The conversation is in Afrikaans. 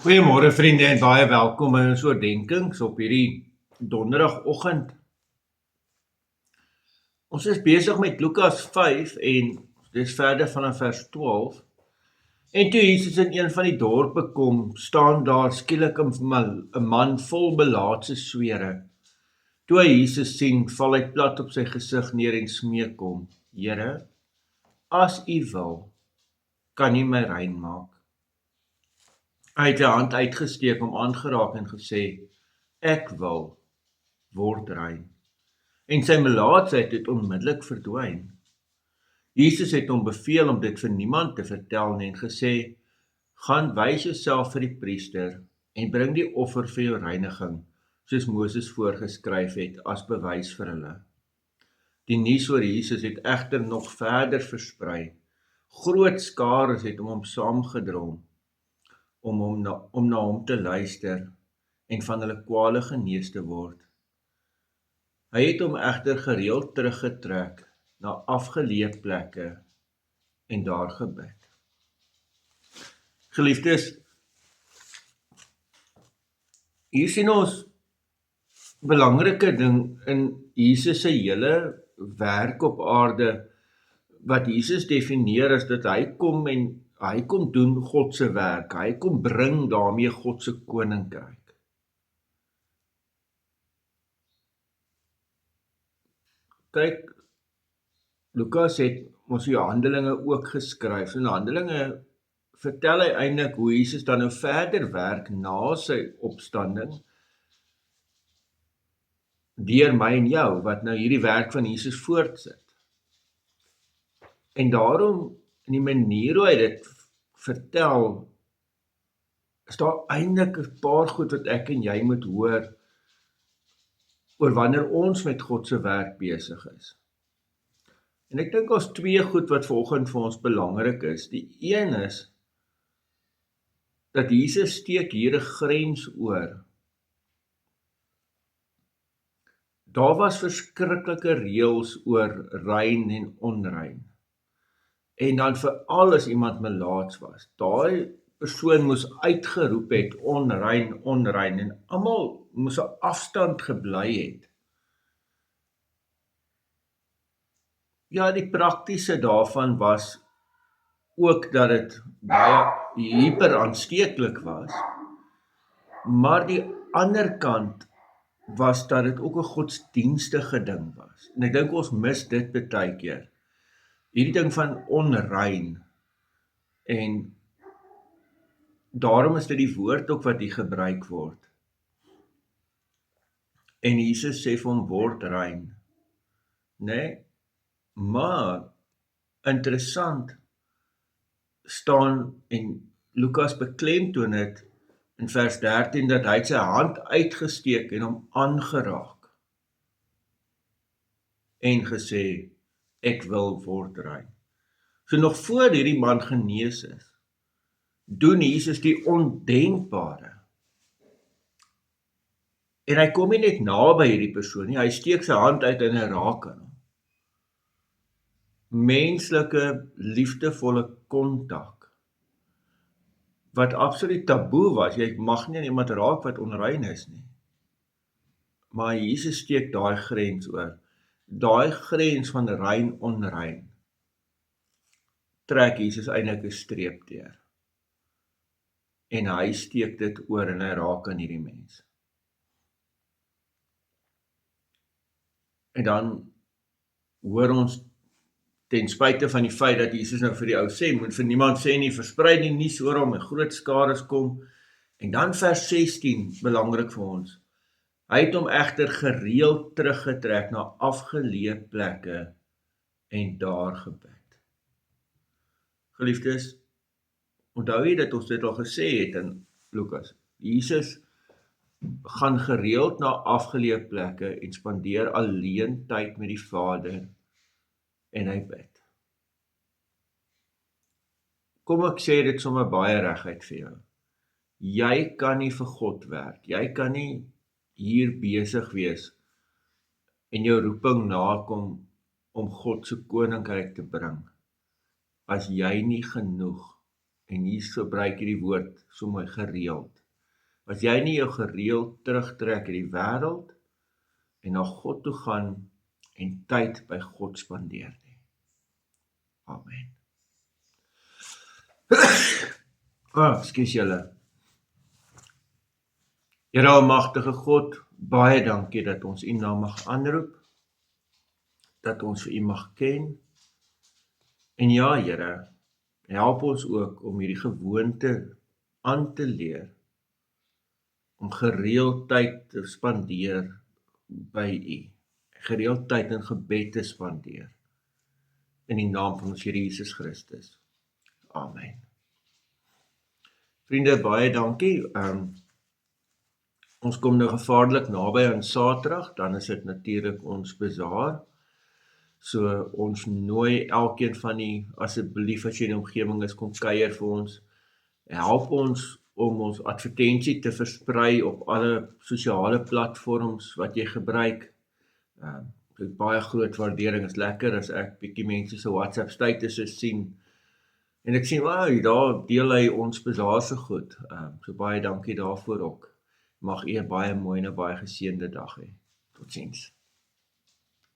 Goeiemôre vriende en baie welkom by ons oordenkings op hierdie donderdagoggend. Ons is besig met Lukas 5 en dis verder vanaf vers 12. En toe Jesus in een van die dorpe kom, staan daar skielik 'n man vol belaatse swere. Toe hy Jesus sien, val hy plat op sy gesig neer en smeek hom: Here, as U wil, kan U my rein maak. Hy het sy hand uitgesteek, hom aangeraak en gesê: Ek wil, word rein. En sy melaatsheid het onmiddellik verdwyn. Jesus het hom beveel om dit vir niemand te vertel nie en gesê: Gaan wys jouself vir die priester en bring die offer vir jou reiniging, soos Moses voorgeskryf het, as bewys vir hulle. Die nuus oor Jesus het egter nog verder versprei. Groot skares het om hom saamgedrom om na hom te luister en van hulle kwale genees te word. Hy het hom egter gereeld teruggetrek na afgeleë plekke en daar gebid. Geliefdes, hier sien ons belangrike ding in Jesus se hele werk op aarde, wat Jesus definieer as dat hy kom doen God se werk, hy kom bring daarmee God se koninkryk. Kyk, Lukas het ons die Handelinge ook geskryf. In Handelinge vertel hy eintlik hoe Jesus dan nou verder werk na sy opstanding deur my en jou, wat nou hierdie werk van Jesus voortsit. En daarom, in die manier hoe hy dit vertel, is daar eintlik 'n paar goed wat ek en jy moet hoor oor wanneer ons met God se werk besig is. En ek dink ons twee goed wat vanoggend vir ons belangrik is. Die een is dat Jesus steek hier 'n grens oor. Daar was verskriklike reëls oor rein en onrein. En dan veral as iemand melaats was. Daai persoon moes uitgeroep het, onrein, onrein, en almal moes 'n afstand gebly het. Ja, die praktiese daarvan was ook dat dit baie hyper aansteeklik was, maar die ander kant was dat dit ook 'n godsdienstige ding was. En ek dink ons mis dit baie keer. Hierdie ding van onrein, en daarom is dit die woord ook wat hier gebruik word. En Jesus sê vir hom, word rein. Nee, maar interessant staan, en Lukas beklemtoon dit in vers 13, dat hy sy hand uitgesteek en hom aangeraak en gesê, ek wil word rein. So nog voor hierdie man genees is, doen Jesus die ondenkbare. En hy kom nie net naby hierdie persoon nie, hy steek sy hand uit en hy raak aan hom. Menslike, liefdevolle kontak, wat absoluut taboe was. Jy mag nie aan iemand raak wat onrein is nie. Maar Jesus steek daai grens oor. Daai grens van rein, onrein, trek Jesus eintlik 'n streep deur. En hy steek dit oor en hy raak aan hierdie mens. En dan hoor ons, ten spyte van die feit dat Jesus nou vir die ou sê, moet vir niemand sê nie, versprei die nuus oor hom, 'n groot skares kom. En dan vers 16, belangrik vir ons. Hy het hom egter gereeld teruggetrek na afgeleë plekke en daar gebid. Geliefdes, onthou jy dat ons dit al gesê het in Lukas? Jesus gaan gereeld na afgeleë plekke en spandeer alleen tyd met die Vader en hy bid. Kom ek sê dit sommer baie reguit vir jou. Jy kan nie vir God werk. Jy kan nie hier besig wees en jou roeping nakom om God se koninkryk te bring, as jy nie genoeg En hier gebruik jy die woord so mooi gereeld. As jy nie jou gereeld terugtrek in die wêreld en na God toe gaan en tyd by God spandeer nie. Amen. Ekskuus julle. Here almagtige God, baie dankie dat ons U naam mag aanroep, dat ons vir U mag ken. En ja, Here, help ons ook om hierdie gewoonte aan te leer, om gereeld tyd te spandeer by U, gereeld tyd in gebed te spandeer, in die naam van ons Here Jesus Christus. Amen. Vriende, baie dankie. Ons kom nou gevaarlik naby aan Saterdag, dan is dit natuurlik ons bazaar. So ons nooi elkeen van die, asseblief as jy in die omgewing is, kom kuier vir ons. Help ons om ons advertensie te versprei op alle sosiale platforms wat jy gebruik. Dit baie groot waardering, is lekker as ek bietjie mense se WhatsApp statusse sien. En ek sien, wow, daar deel hy ons bazaar se goed. So baie dankie daarvoor ook. Mag u 'n baie mooi en 'n baie geseënde dag hê. Totsiens.